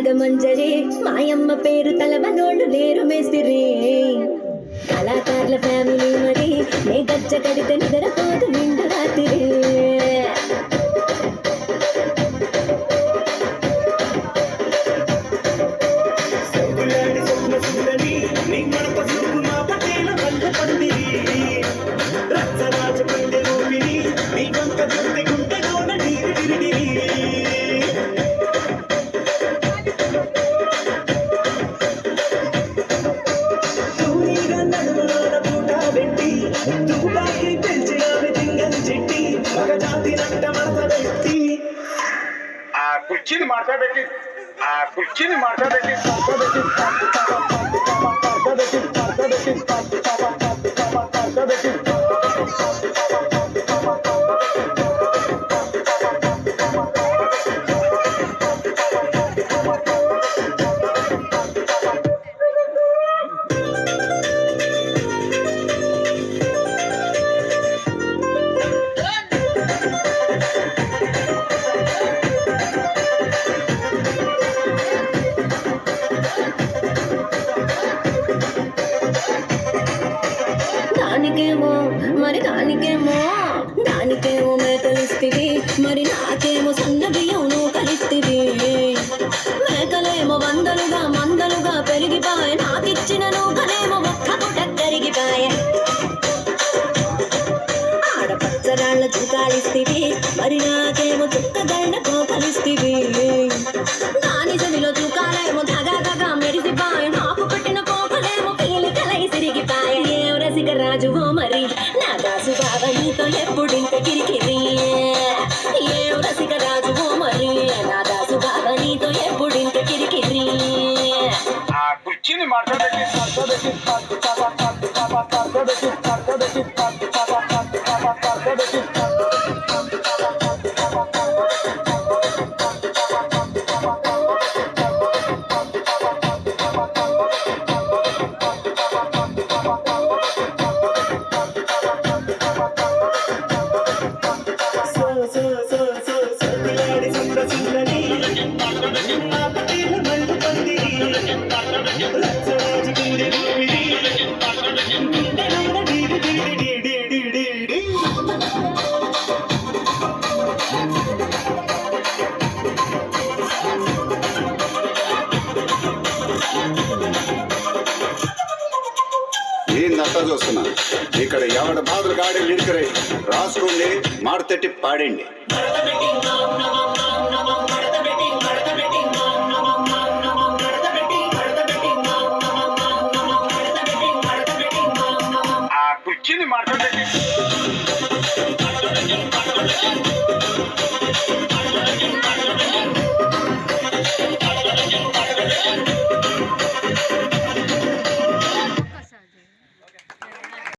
నాగమంజరి మాయమ్మ పేరు తలవనోళ్ళు లేరు మేస్తిరి కళాకారుల ఫ్యామిలీ మరి నే గజ్జ కడితే నిద్రపోదు నిండు రాత్రి కుర్చీని మాట్లాడబెట్టి దానికేమో మేకలిస్తివి మరి నాకేమో సన్న బియ్యం నువ్వు కలిస్తివి మేకలేమో మందలుగా పెరిగిపాయ నాకిచ్చిన నూకలేమో ఒక్క పుట కరిగిపాయ ఆడపచ్చరాళ్ళ చుకాలిస్తివి మరి నాకేమో చుక్కగళ్ళ కోపలిస్తివి దాని చదిలో చుకాలేమో దగా మెరిసిపాయ నాకు పెట్టిన కోపలేమో పీలికలై సిరిగిపాయ ఏం రసిక రాజువో మరి నా దాసు బావ నీతో ఎప్పుడింత కిరికిరి ఏం రసిక రాజువో మరి నా దాసు బావ నీతో ఎప్పుడింత కిరికిరి కుర్చీని మాట్లాడబెట్టి ఏందంతా చూస్తున్నా ఇక్కడ ఎవడ బాధలు గాడి లిడికరే రాసుకోండి మాడతెట్టి పాడండి. కుర్చీని మాట్లాడబెట్టి